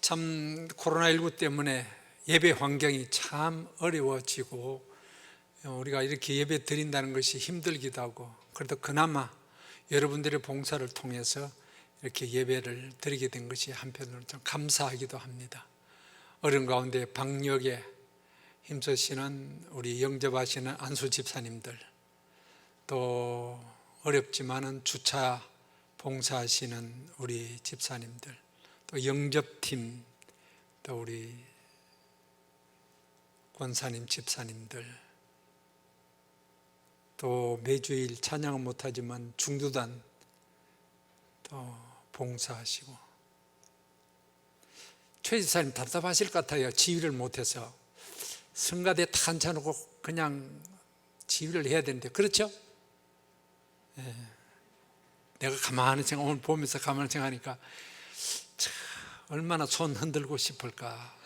참 코로나19 때문에 예배 환경이 참 어려워지고 우리가 이렇게 예배 드린다는 것이 힘들기도 하고, 그래도 그나마 여러분들의 봉사를 통해서 이렇게 예배를 드리게 된 것이 한편으로 좀 감사하기도 합니다. 어려운 가운데 방역에 힘쓰시는 우리 영접하시는 안수 집사님들, 또 어렵지만은 주차 봉사하시는 우리 집사님들, 또 영접팀, 또 우리 권사님 집사님들, 또 매주일 찬양은 못하지만 중두단 또 봉사하시고, 최 집사님 답답하실 것 같아요. 지휘를 못해서 성가대 다 앉혀놓고 그냥 지휘를 해야 되는데, 그렇죠? 네. 내가 가만히 생각, 오늘 보면서 가만히 생각하니까 참 얼마나 손 흔들고 싶을까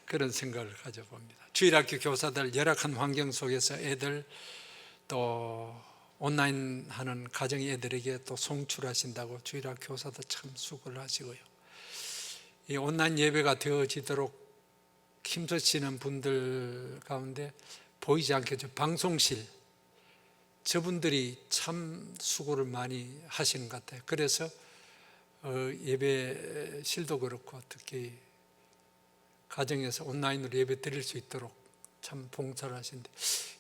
그런 생각을 가져봅니다. 주일학교 교사들 열악한 환경 속에서 애들, 또 온라인 하는 가정 애들에게 또 송출하신다고 주일학교 교사들 참 수고를 하시고요. 이 온라인 예배가 되어지도록 힘쓰시는 분들 가운데 보이지 않겠죠, 방송실, 저분들이 참 수고를 많이 하시는 것 같아요. 그래서 예배실도 그렇고 특히 가정에서 온라인으로 예배 드릴 수 있도록 참 봉사를 하시는데,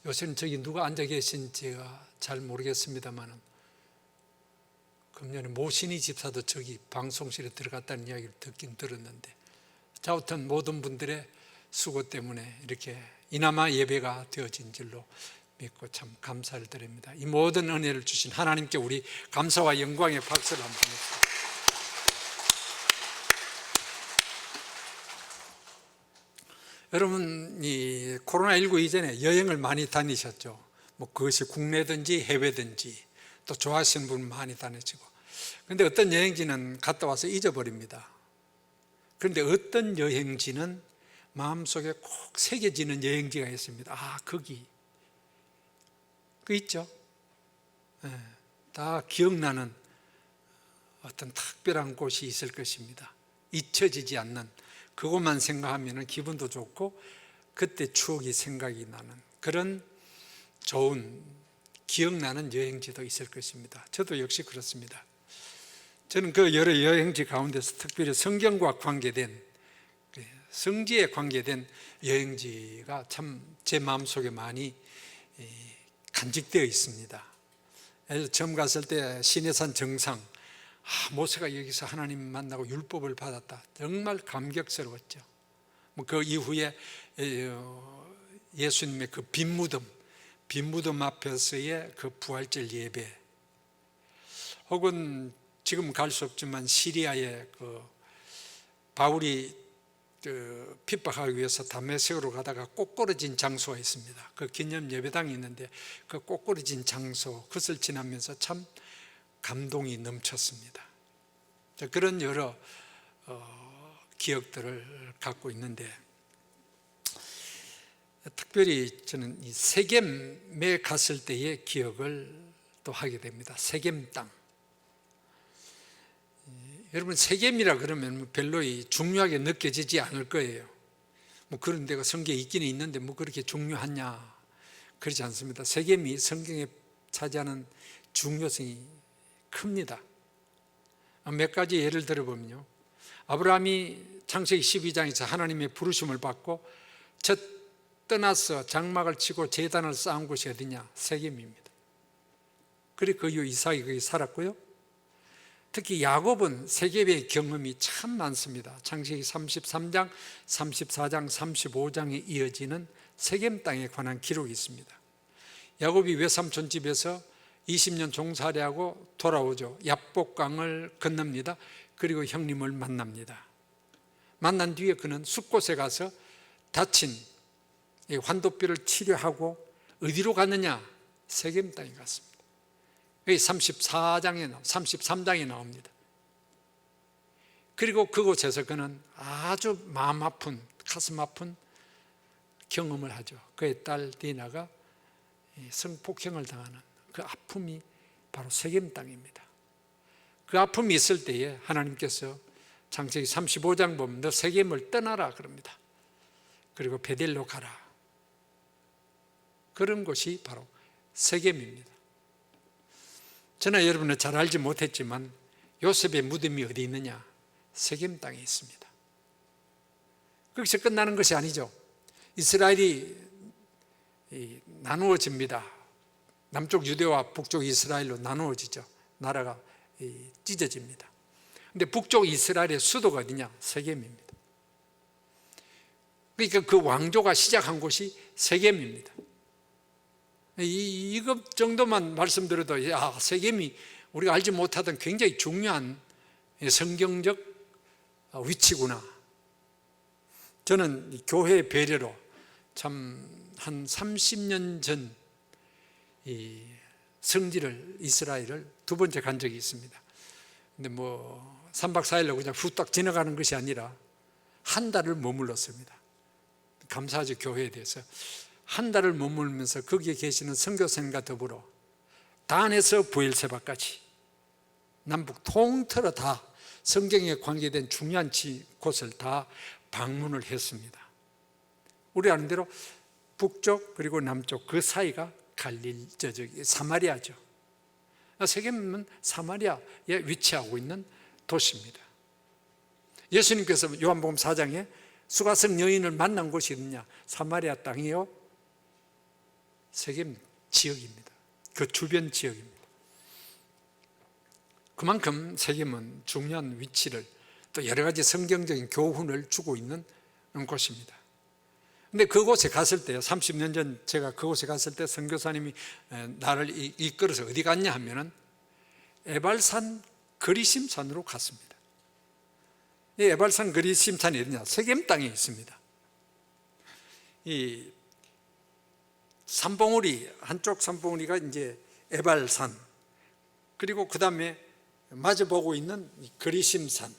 요새는 저기 누가 앉아 계신지가 잘 모르겠습니다만 금년에 모신이 집사도 저기 방송실에 들어갔다는 이야기를 듣긴 들었는데, 자, 하여튼 모든 분들의 수고 때문에 이렇게 이나마 예배가 되어진 줄로 믿고 참 감사를 드립니다. 이 모든 은혜를 주신 하나님께 우리 감사와 영광의 박수를 한번 해주세요. 여러분이 코로나19 이전에 여행을 많이 다니셨죠. 뭐 그것이 국내든지 해외든지, 또 좋아하시는 분 많이 다니시고. 그런데 어떤 여행지는 갔다 와서 잊어버립니다. 그런데 어떤 여행지는 마음속에 꼭 새겨지는 여행지가 있습니다. 아, 거기 그 있죠. 네, 다 기억나는 어떤 특별한 곳이 있을 것입니다. 잊혀지지 않는, 그것만 생각하면 기분도 좋고 그때 추억이 생각이 나는 그런 좋은 기억나는 여행지도 있을 것입니다. 저도 역시 그렇습니다. 저는 그 여러 여행지 가운데서 특별히 성경과 관계된, 성지에 관계된 여행지가 참 제 마음속에 많이 간직되어 있습니다. 처음 갔을 때 시내산 정상, 모세가 여기서 하나님 만나고 율법을 받았다. 정말 감격스러웠죠. 그 이후에 예수님의 그 빈 무덤 앞에서의 그 부활절 예배, 혹은 지금 갈 수 없지만 시리아의 그 바울이 핍박하기 위해서 다메섹으로 가다가 꼬꾸라진 장소가 있습니다. 그 기념 예배당이 있는데 그 꼬꾸라진 장소, 그것을 지나면서 참 감동이 넘쳤습니다. 그런 여러 기억들을 갖고 있는데, 특별히 저는 이 세겜에 갔을 때의 기억을 또 하게 됩니다. 세겜 땅. 여러분, 세겜이라 그러면 별로 중요하게 느껴지지 않을 거예요. 뭐 그런 데가 성경에 있기는 있는데 뭐 그렇게 중요하냐, 그렇지 않습니다. 세겜이 성경에 차지하는 중요성이 큽니다. 몇 가지 예를 들어보면요, 아브라함이 창세기 12장에서 하나님의 부르심을 받고 첫 떠나서 장막을 치고 제단을 쌓은 곳이 어디냐? 세겜입니다. 그리고 그 이후 이삭이 거기 살았고요. 특히 야곱은 세겜의 경험이 참 많습니다. 창세기 33장, 34장, 35장에 이어지는 세겜 땅에 관한 기록이 있습니다. 야곱이 외삼촌 집에서 20년 종살이하고 돌아오죠. 야복강을 건넙니다. 그리고 형님을 만납니다. 만난 뒤에 그는 숲곳에 가서 다친 환도뼈를 치료하고 어디로 갔느냐? 세겜 땅에 갔습니다. 여기 33장에 나옵니다. 그리고 그곳에서 그는 아주 마음 아픈, 가슴 아픈 경험을 하죠. 그의 딸 디나가 성폭행을 당하는 그 아픔이 바로 세겜 땅입니다. 그 아픔이 있을 때에 하나님께서 창세기 35장 보면 너 세겜을 떠나라 그럽니다. 그리고 베델로 가라. 그런 곳이 바로 세겜입니다. 저는 여러분은 잘 알지 못했지만 요셉의 무덤이 어디 있느냐? 세겜 땅에 있습니다. 거기서 끝나는 것이 아니죠. 이스라엘이 나누어집니다. 남쪽 유대와 북쪽 이스라엘로 나누어지죠. 나라가 찢어집니다. 근데 북쪽 이스라엘의 수도가 어디냐? 세겜입니다. 그러니까 그 왕조가 시작한 곳이 세겜입니다. 이것 정도만 말씀드려도 세겜이 우리가 알지 못하던 굉장히 중요한 성경적 위치구나. 저는 교회의 배려로 참 한 30년 전 이 성지를 이스라엘을 두 번째 간 적이 있습니다. 근데 3박 4일로 그냥 후딱 지나가는 것이 아니라 한 달을 머물렀습니다. 감사하죠. 교회에 대해서 한 달을 머물면서 거기에 계시는 선교사님과 더불어 단에서 부엘세바까지 남북 통틀어 다 성경에 관계된 중요한 곳을 다 방문을 했습니다. 우리 아는 대로 북쪽 그리고 남쪽 그 사이가 갈릴 사마리아죠. 세겜은 사마리아에 위치하고 있는 도시입니다. 예수님께서 요한복음 4장에 수가성 여인을 만난 곳이 어디냐? 사마리아 땅이요 세겜 지역입니다. 그 주변 지역입니다. 그만큼 세겜은 중요한 위치를 또 여러 가지 성경적인 교훈을 주고 있는 곳입니다. 근데 그곳에 갔을 때요, 30년 전 제가 그곳에 갔을 때 선교사님이 나를 이끌어서 어디 갔냐 하면은 에발산 그리심산으로 갔습니다. 이 에발산 그리심산이 어디냐? 세겜 땅에 있습니다. 이 산봉우리, 한쪽 산봉우리가 이제 에발산, 그리고 그 다음에 마주보고 있는 그리심산,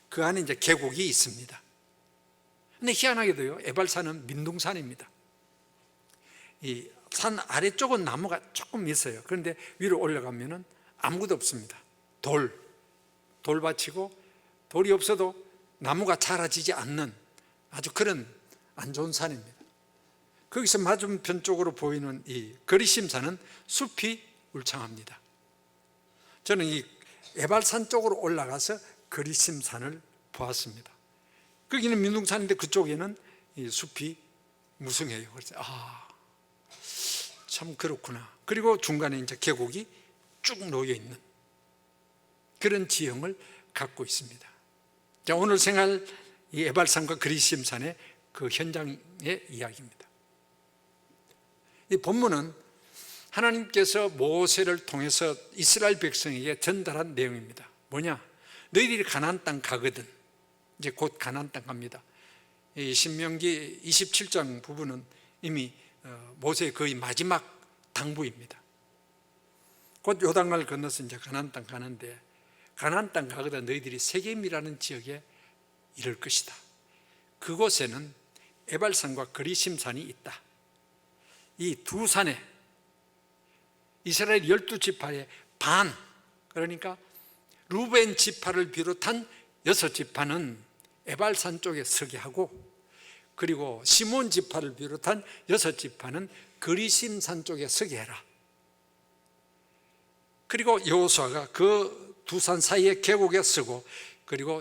그 안에 이제 계곡이 있습니다. 근데 희한하게도요, 에발산은 민둥산입니다. 이 산 아래쪽은 나무가 조금 있어요. 그런데 위로 올라가면은 아무것도 없습니다. 돌밭이고 돌이 없어도 나무가 자라지지 않는 아주 그런 안 좋은 산입니다. 거기서 맞은편 쪽으로 보이는 이 그리심산은 숲이 울창합니다. 저는 이 에발산 쪽으로 올라가서 그리심산을 보았습니다. 거기는 민둥산인데 그쪽에는 이 숲이 무성해요. 그래서 참 그렇구나. 그리고 중간에 이제 계곡이 쭉 놓여 있는 그런 지형을 갖고 있습니다. 자, 오늘 생활 이 에발산과 그리심산의 그 현장의 이야기입니다. 이 본문은 하나님께서 모세를 통해서 이스라엘 백성에게 전달한 내용입니다. 뭐냐? 너희들이 가나안 땅 가거든. 이제 곧 가나안 땅 갑니다. 이 신명기 27장 부분은 이미 모세의 거의 마지막 당부입니다. 곧 요단강을 건너서 이제 가나안 땅 가는데, 가나안 땅 가거든 너희들이 세겜이라는 지역에 이를 것이다. 그곳에는 에발산과 그리심산이 있다. 이 두 산에 이스라엘 12지파의 반, 그러니까 루벤 지파를 비롯한 6지파는 에발산 쪽에 서게 하고, 그리고 시몬 지파를 비롯한 6지파는 그리심산 쪽에 서게 해라. 그리고 여호수아가 그 두 산 사이에 계곡에 서고, 그리고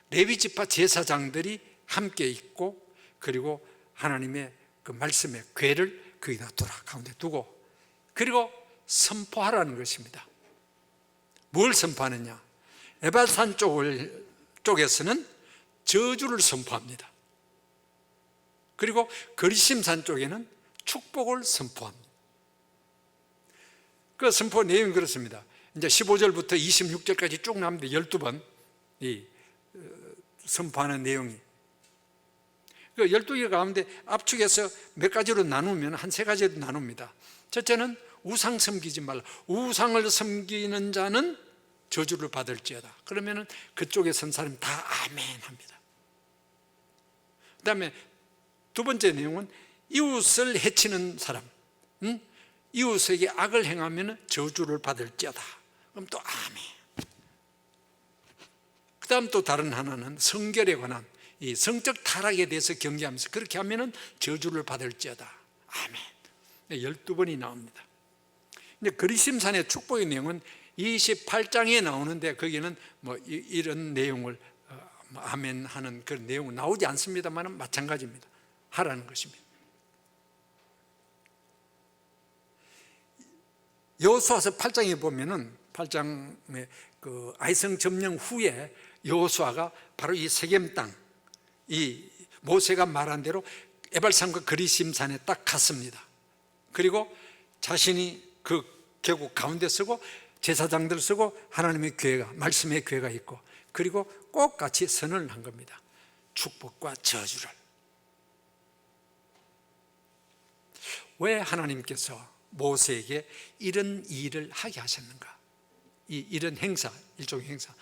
레위 지파 제사장들이 함께 있고, 그리고 하나님의 그 말씀의 궤를 거기다 가운데 두고, 그리고 선포하라는 것입니다. 뭘 선포하느냐? 에발산 쪽에서는 저주를 선포합니다. 그리고 그리심산 쪽에는 축복을 선포합니다. 그 선포 내용이 그렇습니다. 이제 15절부터 26절까지 쭉 나옵니다. 12번 이 선포하는 내용이. 그 12개 가운데 압축해서 몇 가지로 나누면 한 세 가지로 나눕니다. 첫째는 우상 섬기지 말라. 우상을 섬기는 자는 저주를 받을지어다. 그러면은 그쪽에 선 사람이 다 아멘 합니다. 그 다음에 두 번째 내용은 이웃을 해치는 사람, 이웃에게 악을 행하면 저주를 받을지어다. 그럼 또 아멘. 그 다음 또 다른 하나는 성결에 관한 이 성적 타락에 대해서 경계하면서 그렇게 하면은 저주를 받을지어다. 아멘. 12번이 나옵니다. 근데 그리심산의 축복의 내용은 28장에 나오는데 거기는 뭐 이런 내용을 아멘 하는 그런 내용은 나오지 않습니다만 마찬가지입니다. 하라는 것입니다. 여호수아서 8장에 보면은 8장의 그 아이성 점령 후에 여호수아가 바로 이 세겜 땅, 이 모세가 말한 대로 에발산과 그리심산에 딱 갔습니다. 그리고 자신이 그 계곡 가운데 서고 제사장들 서고 하나님의 교회가, 말씀의 교회가 있고, 그리고 꼭 같이 선언을 한 겁니다. 축복과 저주를. 왜 하나님께서 모세에게 이런 일을 하게 하셨는가? 이런 행사, 일종의 행사.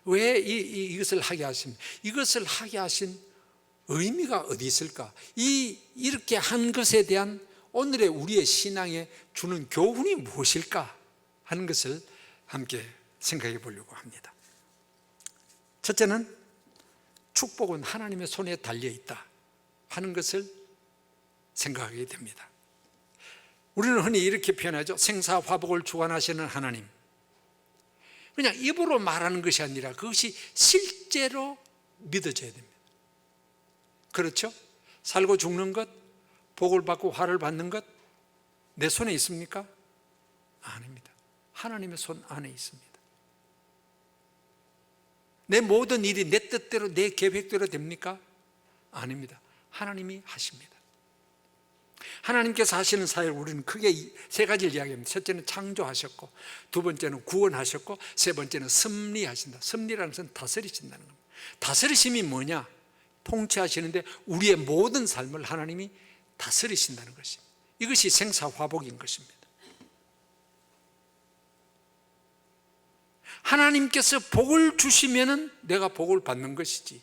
왜 이것을 하게 하십니까? 이것을 하게 하신 의미가 어디 있을까? 이렇게 한 것에 대한 오늘의 우리의 신앙에 주는 교훈이 무엇일까 하는 것을 함께 생각해 보려고 합니다. 첫째는 축복은 하나님의 손에 달려 있다 하는 것을 생각하게 됩니다. 우리는 흔히 이렇게 표현하죠. 생사화복을 주관하시는 하나님. 그냥 입으로 말하는 것이 아니라 그것이 실제로 믿어져야 됩니다. 그렇죠? 살고 죽는 것, 복을 받고 화를 받는 것 내 손에 있습니까? 아닙니다. 하나님의 손 안에 있습니다. 내 모든 일이 내 뜻대로 내 계획대로 됩니까? 아닙니다. 하나님이 하십니다. 하나님께서 하시는 사역을 우리는 크게 세 가지를 이야기합니다. 첫째는 창조하셨고, 두 번째는 구원하셨고, 세 번째는 섭리하신다. 섭리라는 것은 다스리신다는 겁니다. 다스리심이 뭐냐? 통치하시는데 우리의 모든 삶을 하나님이 다스리신다는 것입니다. 이것이 생사화복인 것입니다. 하나님께서 복을 주시면은 내가 복을 받는 것이지,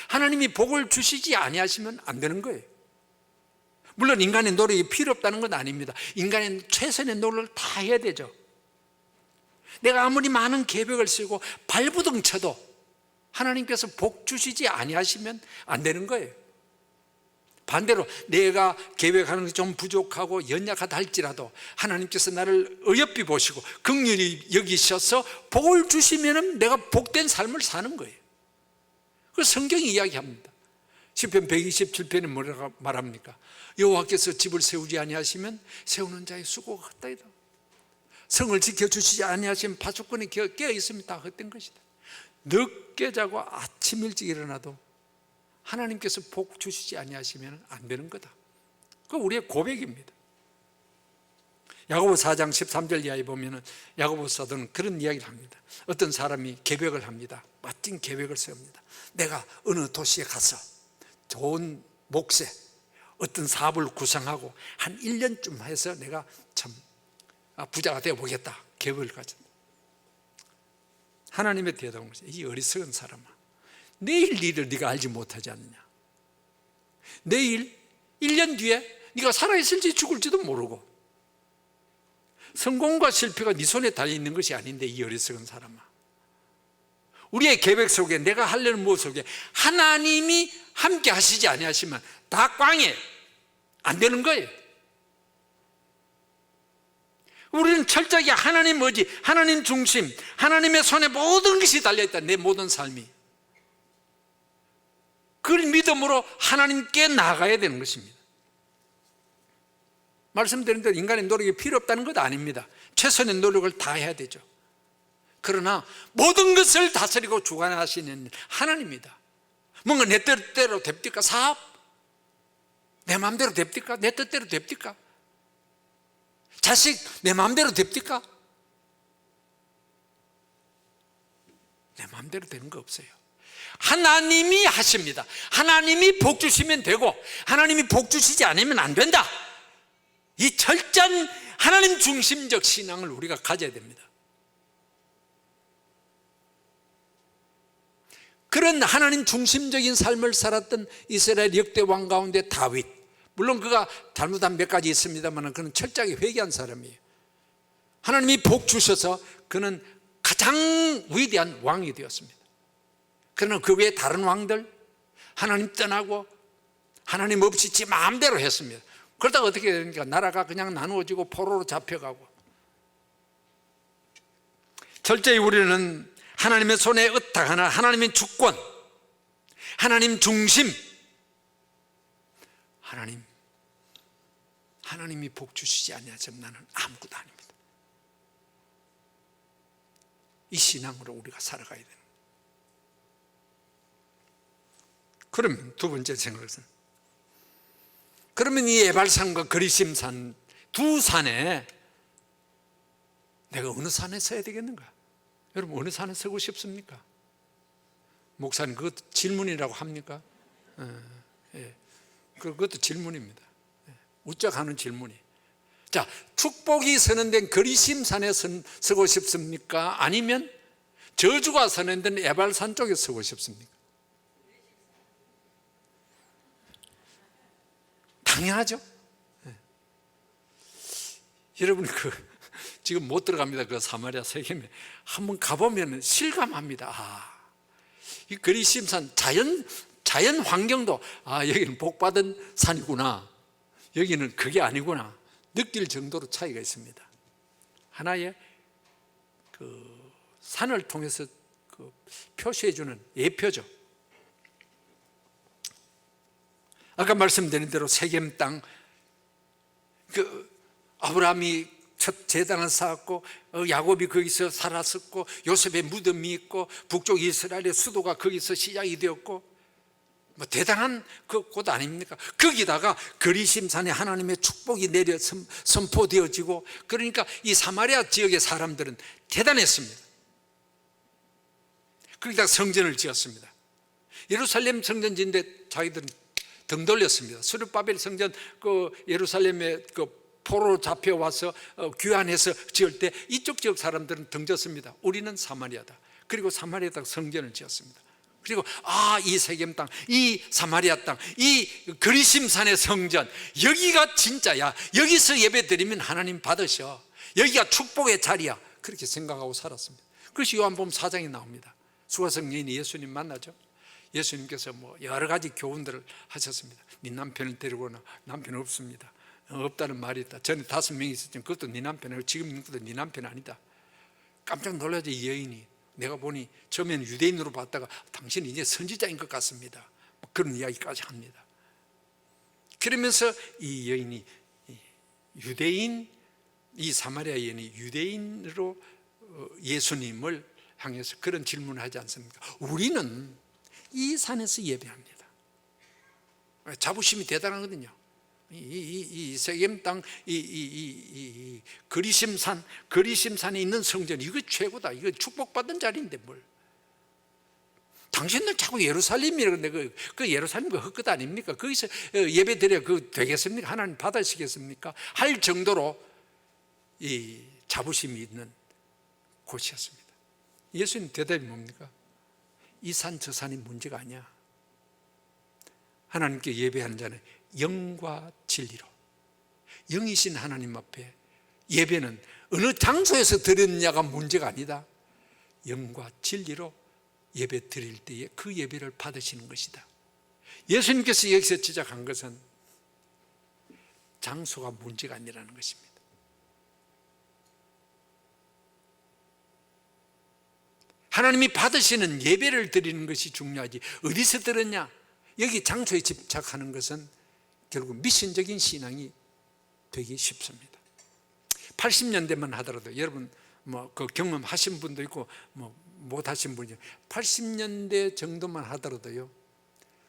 하나님이 복을 주시지 아니하시면 안 되는 거예요. 물론 인간의 노력이 필요 없다는 건 아닙니다. 인간의 최선의 노력을 다 해야 되죠. 내가 아무리 많은 계획을 쓰고 발부둥 쳐도 하나님께서 복 주시지 아니하시면 안 되는 거예요. 반대로 내가 계획하는 게 좀 부족하고 연약하다 할지라도 하나님께서 나를 어여삐 보시고 긍휼히 여기셔서 복을 주시면 내가 복된 삶을 사는 거예요. 그 성경이 이야기합니다. 시편 127편에 뭐라고 말합니까? 여호와께서 집을 세우지 아니하시면 세우는 자의 수고가 헛되이다. 성을 지켜주시지 아니하시면 파수꾼이 깨어 있으면 다 헛된 것이다. 늦게 자고 아침 일찍 일어나도 하나님께서 복 주시지 아니하시면 안 되는 거다. 그건 우리의 고백입니다. 야고보 4장 13절 이하에 보면 야고보 사도는 그런 이야기를 합니다. 어떤 사람이 계획을 합니다. 멋진 계획을 세웁니다. 내가 어느 도시에 가서 좋은 몫에 어떤 사업을 구상하고 한 1년쯤 해서 내가 참 부자가 되어보겠다 계획을 가진다. 하나님의 대답은 이 어리석은 사람아, 내일 일을 네가 알지 못하지 않느냐? 내일 1년 뒤에 네가 살아있을지 죽을지도 모르고, 성공과 실패가 네 손에 달려있는 것이 아닌데 이 어리석은 사람아, 우리의 계획 속에 내가 하려는 무엇 속에 하나님이 함께 하시지 아니하시면 다 꽝이에요. 안 되는 거예요. 우리는 철저하게 하나님 의지, 하나님 중심, 하나님의 손에 모든 것이 달려있다. 내 모든 삶이. 그걸 믿음으로 하나님께 나아가야 되는 것입니다. 말씀드린 대로 인간의 노력이 필요 없다는 것 아닙니다. 최선의 노력을 다해야 되죠. 그러나 모든 것을 다스리고 주관하시는 하나님입니다. 뭔가 내 뜻대로 됩니까? 사업? 내 마음대로 됩니까? 내 뜻대로 됩니까? 자식 내 마음대로 됩니까? 내 마음대로 되는 거 없어요. 하나님이 하십니다. 하나님이 복 주시면 되고 하나님이 복 주시지 않으면 안 된다. 이 철저한 하나님 중심적 신앙을 우리가 가져야 됩니다. 그런 하나님 중심적인 삶을 살았던 이스라엘 역대 왕 가운데 다윗, 물론 그가 잘못한 몇 가지 있습니다만 그는 철저하게 회개한 사람이에요. 하나님이 복 주셔서 그는 가장 위대한 왕이 되었습니다. 그러나 그 외에 다른 왕들 하나님 떠나고 하나님 없이 지 마음대로 했습니다. 그러다가 어떻게 되니까 나라가 그냥 나누어지고 포로로 잡혀가고. 철저히 우리는 하나님의 손에 의탁하나 하나님의 주권, 하나님 중심, 하나님이 복 주시지 아니하시면 나는 아무것도 아닙니다. 이 신앙으로 우리가 살아가야 되는. 그러면 두 번째 생각은, 그러면 이 에발산과 그리심산 두 산에 내가 어느 산에 서야 되겠는가? 여러분 어느 산에 서고 싶습니까? 목사님 그것도 질문이라고 합니까? 예. 그것도 질문입니다. 우쩍하는 질문이. 자, 축복이 선언된 그리심산에 서고 싶습니까? 아니면 저주가 선언된 에발산 쪽에 서고 싶습니까? 당연하죠. 네. 여러분 지금 못 들어갑니다. 그 사마리아 세겜에 한번 가보면 실감합니다. 이 그리심산 자연 환경도 여기는 복받은 산이구나, 여기는 그게 아니구나 느낄 정도로 차이가 있습니다. 하나의 그 산을 통해서 그 표시해주는 예표죠. 아까 말씀드린 대로 세겜 땅, 그 아브라함이 첫 제단을 쌓았고 야곱이 거기서 살았었고 요셉의 무덤이 있고 북쪽 이스라엘의 수도가 거기서 시작이 되었고 뭐 대단한 그 곳 아닙니까? 거기다가 그리심산에 하나님의 축복이 내려 선포되어지고, 그러니까 이 사마리아 지역의 사람들은 대단했습니다. 거기다가 성전을 지었습니다. 예루살렘 성전 짓는데 자기들은 등 돌렸습니다. 스룹바벨 성전 그 예루살렘에 그 포로로 잡혀와서 귀환해서 지을 때 이쪽 지역 사람들은 등 졌습니다. 우리는 사마리아다. 그리고 사마리아 성전을 지었습니다. 그리고 이 세겜 땅, 이 사마리아 땅, 이 그리심산의 성전, 여기가 진짜야. 여기서 예배 드리면 하나님 받으셔. 여기가 축복의 자리야. 그렇게 생각하고 살았습니다. 그것이 요한복음 4장에 나옵니다. 수가성 여인이 예수님 만나죠. 예수님께서 뭐 여러 가지 교훈들을 하셨습니다. 네 남편을 데리고 오나. 남편 없습니다. 없다는 말이 있다. 전에 5명이 있었지만 그것도 네 남편이고 지금 있는 것도 네 남편 아니다. 깜짝 놀라죠. 이 여인이. 내가 보니 처음에는 유대인으로 봤다가 당신은 이제 선지자인 것 같습니다. 그런 이야기까지 합니다. 그러면서 이 여인이 유대인, 이 사마리아 여인이 유대인으로 예수님을 향해서 그런 질문을 하지 않습니까? 우리는 이 산에서 예배합니다. 자부심이 대단하거든요. 이 세겜 땅, 이 그리심산에 있는 성전, 이거 최고다. 이거 축복받은 자리인데 뭘? 당신들 자꾸 예루살렘이라는데 그 예루살렘 그 헛것 아닙니까? 거기서 예배 드려 그 되겠습니까? 하나님 받으시겠습니까? 할 정도로 이 자부심이 있는 곳이었습니다. 예수님 대답이 뭡니까? 이 산 저 산이 문제가 아니야. 하나님께 예배하는 자는 영과 진리로, 영이신 하나님 앞에 예배는 어느 장소에서 드렸느냐가 문제가 아니다. 영과 진리로 예배 드릴 때에 그 예배를 받으시는 것이다. 예수님께서 여기서 지적한 것은 장소가 문제가 아니라는 것입니다. 하나님이 받으시는 예배를 드리는 것이 중요하지 어디서 들었냐, 여기 장소에 집착하는 것은 결국 미신적인 신앙이 되기 쉽습니다. 80년대만 하더라도 여러분 뭐 그 경험하신 분도 있고 뭐 못하신 분이 80년대 정도만 하더라도요,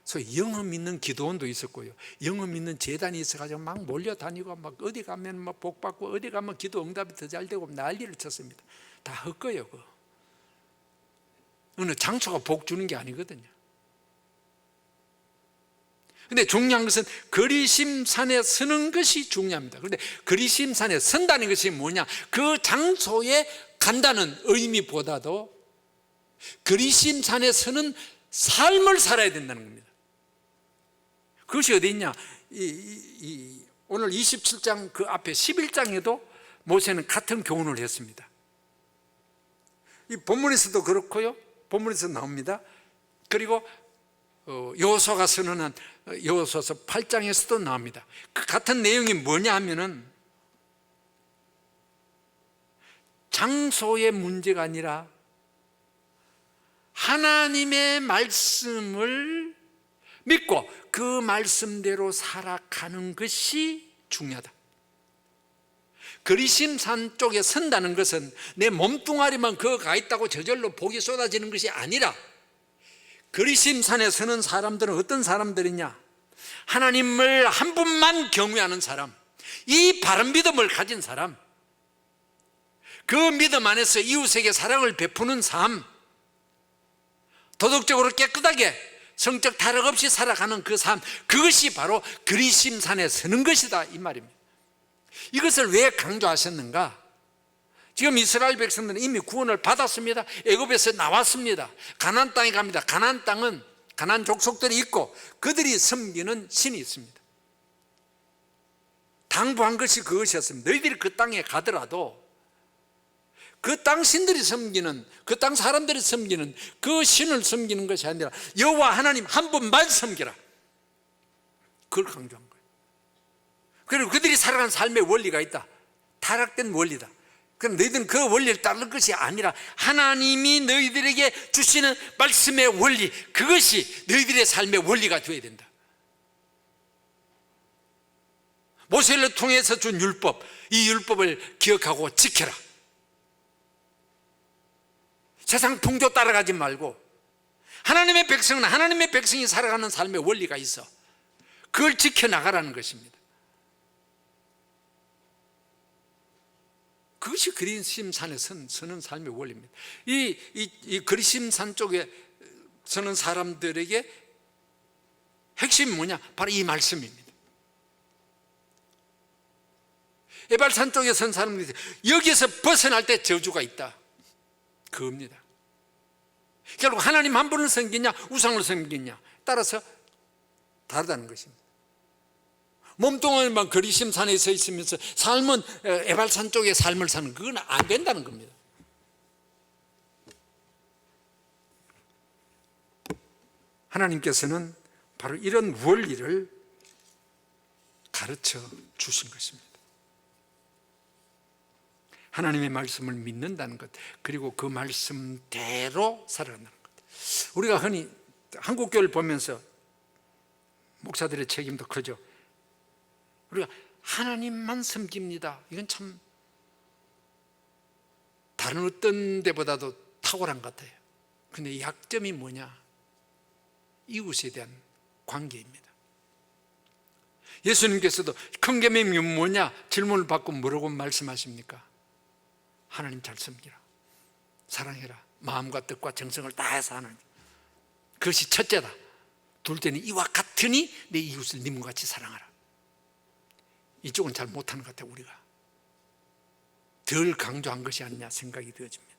소위 영험 있는 기도원도 있었고요, 영험 있는 재단이 있어가지고 막 몰려다니고 막 어디 가면 막 복 받고 어디 가면 기도 응답이 더 잘 되고 난리를 쳤습니다. 다 헛거예요. 어느 장소가 복 주는 게 아니거든요. 근데 중요한 것은 그리심산에 서는 것이 중요합니다. 그런데 그리심산에 선다는 것이 뭐냐? 그 장소에 간다는 의미보다도 그리심산에 서는 삶을 살아야 된다는 겁니다. 그것이 어디 있냐? 오늘 27장 그 앞에 11장에도 모세는 같은 교훈을 했습니다. 이 본문에서도 그렇고요, 본문에서 나옵니다. 그리고 여호수아가 선언한 여호수아서 8장에서도 나옵니다. 그 같은 내용이 뭐냐 하면은 장소의 문제가 아니라 하나님의 말씀을 믿고 그 말씀대로 살아가는 것이 중요하다. 그리심산 쪽에 선다는 것은 내 몸뚱아리만 거기 가 있다고 저절로 복이 쏟아지는 것이 아니라, 그리심산에 서는 사람들은 어떤 사람들이냐, 하나님을 한 분만 경외하는 사람, 이 바른 믿음을 가진 사람, 그 믿음 안에서 이웃에게 사랑을 베푸는 삶, 도덕적으로 깨끗하게 성적 타락 없이 살아가는 그 삶, 그것이 바로 그리심산에 서는 것이다, 이 말입니다. 이것을 왜 강조하셨는가? 지금 이스라엘 백성들은 이미 구원을 받았습니다. 애굽에서 나왔습니다. 가나안 땅에 갑니다. 가나안 땅은 가나안 족속들이 있고 그들이 섬기는 신이 있습니다. 당부한 것이 그것이었습니다. 너희들이 그 땅에 가더라도 그 땅 신들이 섬기는, 그 땅 사람들이 섬기는 그 신을 섬기는 것이 아니라 여호와 하나님 한 분만 섬기라, 그걸 강조한 거예요. 그리고 그들이 살아가는 삶의 원리가 있다. 타락된 원리다. 그럼 너희들은 그 원리를 따를 것이 아니라 하나님이 너희들에게 주시는 말씀의 원리, 그것이 너희들의 삶의 원리가 되어야 된다. 모세를 통해서 준 율법, 이 율법을 기억하고 지켜라. 세상 풍조 따라가지 말고 하나님의 백성은 하나님의 백성이 살아가는 삶의 원리가 있어. 그걸 지켜나가라는 것입니다. 그것이 그리심산에 서는 삶의 원리입니다. 이 그리심산 쪽에 서는 사람들에게 핵심이 뭐냐? 바로 이 말씀입니다. 에발산 쪽에 선 사람들이 여기에서 벗어날 때 저주가 있다, 그겁니다. 결국 하나님 한 분을 섬기냐 우상을 섬기냐 따라서 다르다는 것입니다. 몸뚱아리만 그리심산에 서 있으면서 삶은 에발산 쪽의 삶을 사는, 그건 안 된다는 겁니다. 하나님께서는 바로 이런 원리를 가르쳐 주신 것입니다. 하나님의 말씀을 믿는다는 것, 그리고 그 말씀대로 살아간다는 것. 우리가 흔히 한국교회를 보면서 목사들의 책임도 크죠. 우리가 하나님만 섬깁니다, 이건 참 다른 어떤 데보다도 탁월한 것 같아요. 근데 약점이 뭐냐? 이웃에 대한 관계입니다. 예수님께서도 큰 계명이 뭐냐 질문을 받고 뭐라고 말씀하십니까? 하나님 잘 섬기라, 사랑해라, 마음과 뜻과 정성을 다해서 하나님, 그것이 첫째다. 둘째는 이와 같으니 내 이웃을 님과 같이 사랑하라. 이쪽은 잘 못하는 것 같아요. 우리가 덜 강조한 것이 아니냐 생각이 되어집니다.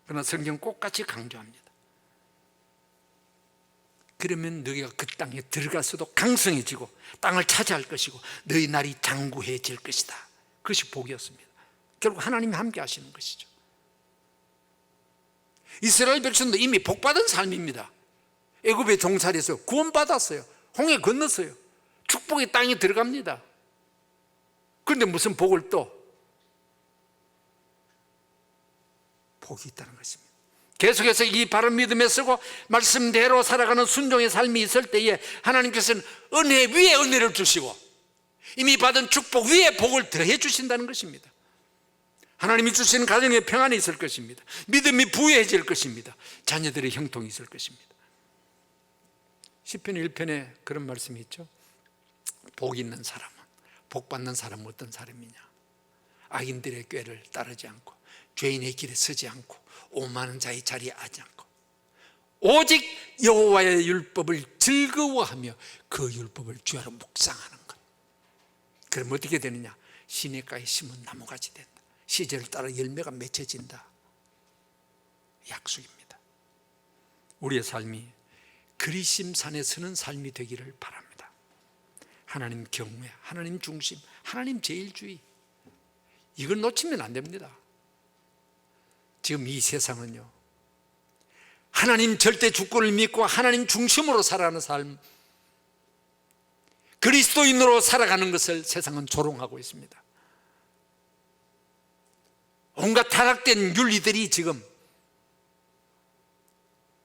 그러나 성경 꼭같이 강조합니다. 그러면 너희가 그 땅에 들어가서도 강성해지고 땅을 차지할 것이고 너희 날이 장구해질 것이다. 그것이 복이었습니다. 결국 하나님이 함께 하시는 것이죠. 이스라엘 백성도 이미 복받은 삶입니다. 애굽의 종살이에서 구원받았어요. 홍해 건넜어요. 축복의 땅에 들어갑니다. 그런데 무슨 복을 또? 복이 있다는 것입니다. 계속해서 이 바른 믿음에 서고 말씀대로 살아가는 순종의 삶이 있을 때에 하나님께서는 은혜 위에 은혜를 주시고 이미 받은 축복 위에 복을 더해 주신다는 것입니다. 하나님이 주시는 가정에 평안이 있을 것입니다. 믿음이 부유해질 것입니다. 자녀들의 형통이 있을 것입니다. 시편 1편에 그런 말씀이 있죠. 복 있는 사람은, 복 받는 사람은 어떤 사람이냐? 악인들의 꾀를 따르지 않고 죄인의 길에 서지 않고 오만한 자의 자리에 앉지 않고 오직 여호와의 율법을 즐거워하며 그 율법을 주야로 묵상하는 것. 그럼 어떻게 되느냐? 시냇가에 심은 나무같이 된다. 시절을 따라 열매가 맺혀진다. 약속입니다. 우리의 삶이 그리심산에 서는 삶이 되기를 바랍니다. 하나님 경외, 하나님 중심, 하나님 제일주의, 이걸 놓치면 안 됩니다. 지금 이 세상은요, 하나님 절대 주권을 믿고 하나님 중심으로 살아가는 삶, 그리스도인으로 살아가는 것을 세상은 조롱하고 있습니다. 온갖 타락된 윤리들이 지금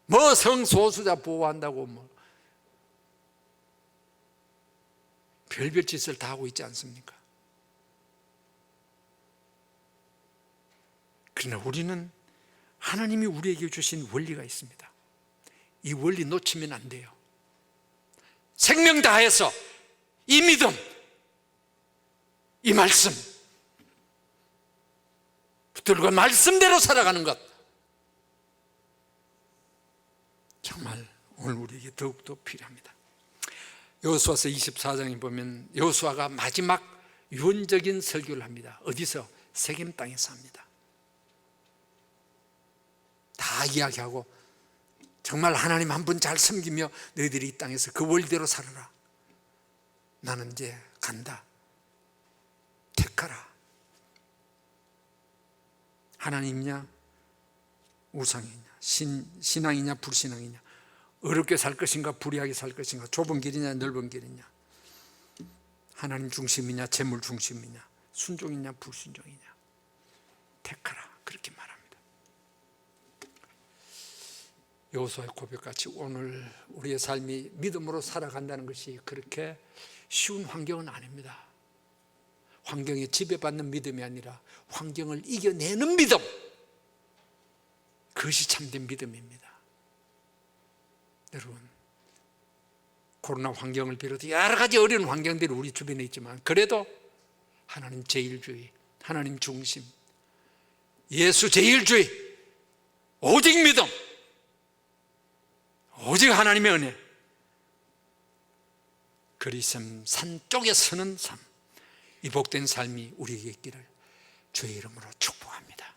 뭐 성소수자 보호한다고 뭐 별별 짓을 다 하고 있지 않습니까? 그러나 우리는 하나님이 우리에게 주신 원리가 있습니다. 이 원리 놓치면 안 돼요. 생명 다해서 이 믿음, 이 말씀, 붙들고 말씀대로 살아가는 것, 정말 오늘 우리에게 더욱더 필요합니다. 여호수아서 24장에 보면 여호수아가 마지막 유언적인 설교를 합니다. 어디서? 세겜 땅에서 합니다. 다 이야기하고 정말 하나님 한 분 잘 섬기며 너희들이 이 땅에서 그 원리대로 살아라. 나는 이제 간다. 택하라. 하나님이냐 우상이냐, 신앙이냐 불신앙이냐, 어렵게 살 것인가 불의하게 살 것인가, 좁은 길이냐 넓은 길이냐, 하나님 중심이냐 재물 중심이냐, 순종이냐 불순종이냐, 택하라. 그렇게 말합니다. 여호수아의 고백같이 오늘 우리의 삶이 믿음으로 살아간다는 것이 그렇게 쉬운 환경은 아닙니다. 환경에 지배받는 믿음이 아니라 환경을 이겨내는 믿음, 그것이 참된 믿음입니다. 여러분, 코로나 환경을 비롯해 여러 가지 어려운 환경들이 우리 주변에 있지만 그래도 하나님 제일주의, 하나님 중심, 예수 제일주의, 오직 믿음, 오직 하나님의 은혜, 그리스도 산 쪽에 서는 삶, 이 복된 삶이 우리에게 있기를 주의 이름으로 축복합니다.